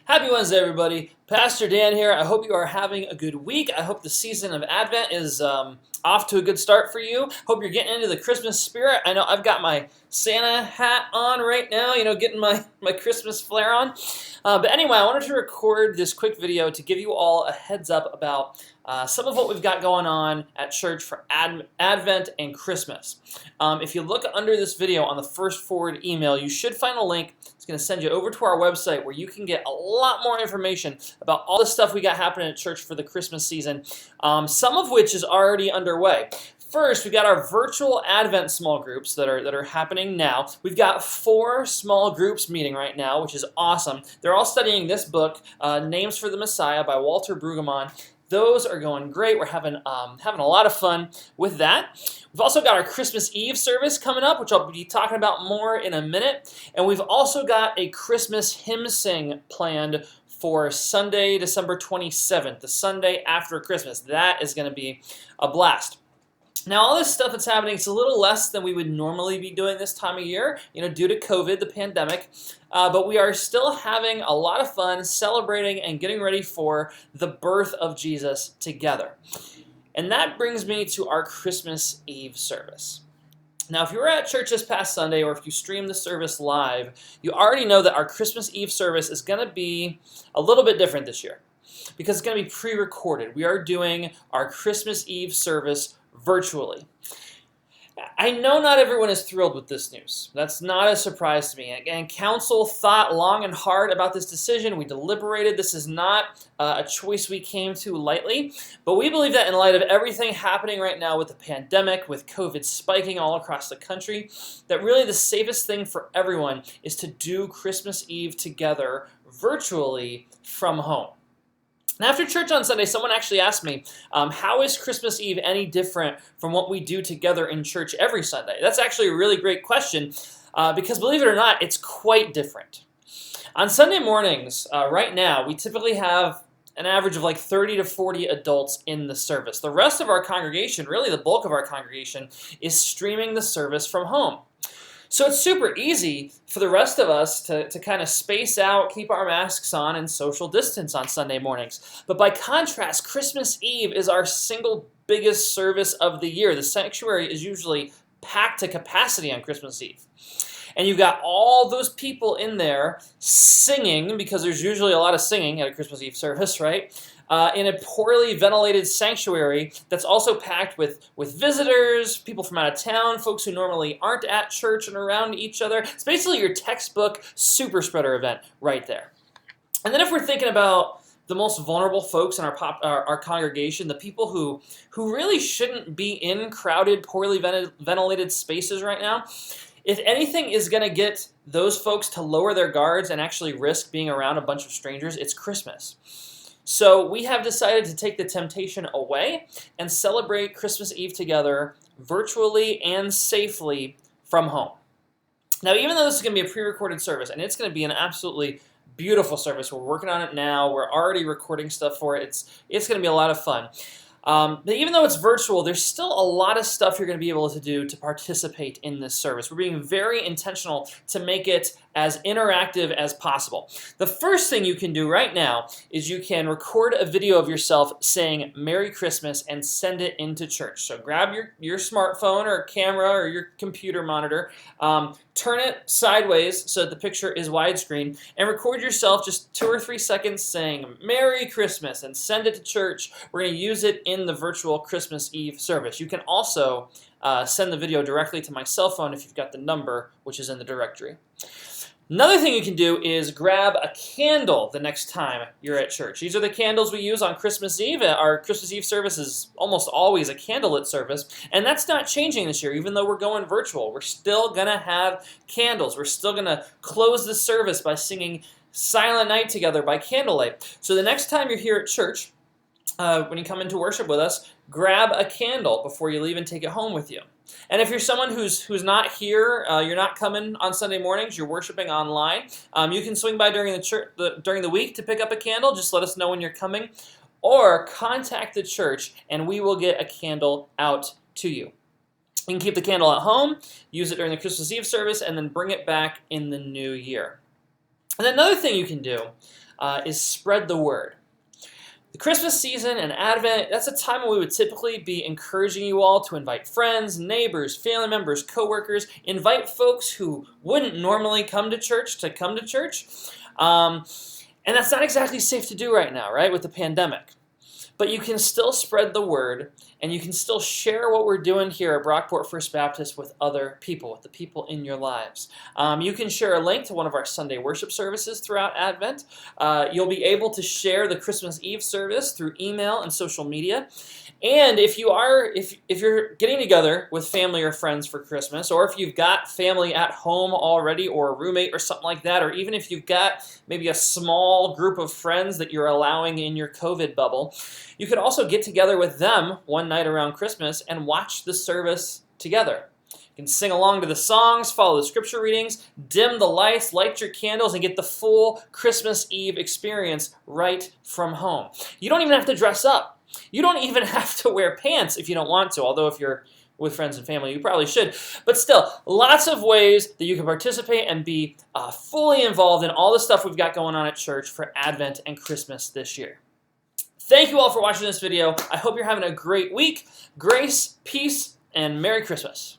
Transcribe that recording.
Happy Wednesday, everybody. Pastor Dan here. I hope you are having a good week. I hope the season of Advent is off to a good start for you. Hope you're getting into the Christmas spirit. I know I've got my Santa hat on right now, getting my Christmas flair on. But anyway, I wanted to record this quick video to give you all a heads up about some of what we've got going on at church for Advent and Christmas. If you look under this video on the first forward email, you should find a link. It's going to send you over to our website where you can get a lot more information about all the stuff we got happening at church for the Christmas season, some of which is already underway. First, we've got our virtual Advent small groups that are happening now. We've got 4 small groups meeting right now, which is awesome. They're all studying this book, Names for the Messiah by Walter Brueggemann. Those are going great. We're having a lot of fun with that. We've also got our Christmas Eve service coming up, which I'll be talking about more in a minute. And we've also got a Christmas hymn sing planned for Sunday, December 27th, the Sunday after Christmas. That is going to be a blast. Now, all this stuff that's happening, it's a little less than we would normally be doing this time of year, due to COVID, the pandemic. But we are still having a lot of fun celebrating and getting ready for the birth of Jesus together. And that brings me to our Christmas Eve service. Now, if you were at church this past Sunday or if you streamed the service live, you already know that our Christmas Eve service is going to be a little bit different this year because it's going to be pre-recorded. We are doing our Christmas Eve service virtually. I know not everyone is thrilled with this news. That's not a surprise to me. And council thought long and hard about this decision. We deliberated. This is not a choice we came to lightly. But we believe that in light of everything happening right now with the pandemic, with COVID spiking all across the country, that really the safest thing for everyone is to do Christmas Eve together virtually from home. And after church on Sunday, someone actually asked me, how is Christmas Eve any different from what we do together in church every Sunday? That's actually a really great question because believe it or not, it's quite different. On Sunday mornings, right now, we typically have an average of like 30 to 40 adults in the service. The rest of our congregation, really the bulk of our congregation, is streaming the service from home. So it's super easy for the rest of us to kind of space out, keep our masks on, and social distance on Sunday mornings. But by contrast, Christmas Eve is our single biggest service of the year. The sanctuary is usually packed to capacity on Christmas Eve. And you've got all those people in there singing, because there's usually a lot of singing at a Christmas Eve service, right? In a poorly ventilated sanctuary that's also packed with visitors, people from out of town, folks who normally aren't at church and around each other. It's basically your textbook super spreader event right there. And then if we're thinking about the most vulnerable folks in our congregation, the people who really shouldn't be in crowded, poorly ventilated spaces right now, if anything is going to get those folks to lower their guards and actually risk being around a bunch of strangers, it's Christmas. So we have decided to take the temptation away and celebrate Christmas Eve together virtually and safely from home. Now, even though this is going to be a pre-recorded service, and it's going to be an absolutely beautiful service, we're working on it now, we're already recording stuff for it, it's going to be a lot of fun. But even though it's virtual, there's still a lot of stuff you're going to be able to do to participate in this service. We're being very intentional to make it as interactive as possible. The first thing you can do right now is you can record a video of yourself saying Merry Christmas and send it into church. So grab your smartphone or camera or your computer monitor, turn it sideways so that the picture is widescreen, and record yourself just 2 or 3 seconds saying Merry Christmas and send it to church. We're going to use it in the virtual Christmas Eve service. You can also send the video directly to my cell phone if you've got the number, which is in the directory. Another thing you can do is grab a candle the next time you're at church. These are the candles we use on Christmas Eve. Our Christmas Eve service is almost always a candlelit service, and that's not changing this year, even though we're going virtual. We're still going to have candles. We're still going to close the service by singing Silent Night together by candlelight. So the next time you're here at church, when you come into worship with us, grab a candle before you leave and take it home with you. And if you're someone who's not here, you're not coming on Sunday mornings, you're worshiping online, you can swing by during the week to pick up a candle. Just let us know when you're coming, or contact the church and we will get a candle out to you. You can keep the candle at home, use it during the Christmas Eve service, and then bring it back in the new year. And another thing you can do is spread the word. The Christmas season and Advent, that's a time when we would typically be encouraging you all to invite friends, neighbors, family members, coworkers, invite folks who wouldn't normally come to church to come to church. And that's not exactly safe to do right now, right, with the pandemic. But you can still spread the word, and you can still share what we're doing here at Brockport First Baptist with other people, with the people in your lives. You can share a link to one of our Sunday worship services throughout Advent. You'll be able to share the Christmas Eve service through email and social media. And if you're getting together with family or friends for Christmas, or if you've got family at home already, or a roommate or something like that, or even if you've got maybe a small group of friends that you're allowing in your COVID bubble, you could also get together with them one night around Christmas and watch the service together. You can sing along to the songs, follow the scripture readings, dim the lights, light your candles, and get the full Christmas Eve experience right from home. You don't even have to dress up. You don't even have to wear pants if you don't want to, although if you're with friends and family, you probably should. But still, lots of ways that you can participate and be fully involved in all the stuff we've got going on at church for Advent and Christmas this year. Thank you all for watching this video. I hope you're having a great week. Grace, peace, and Merry Christmas.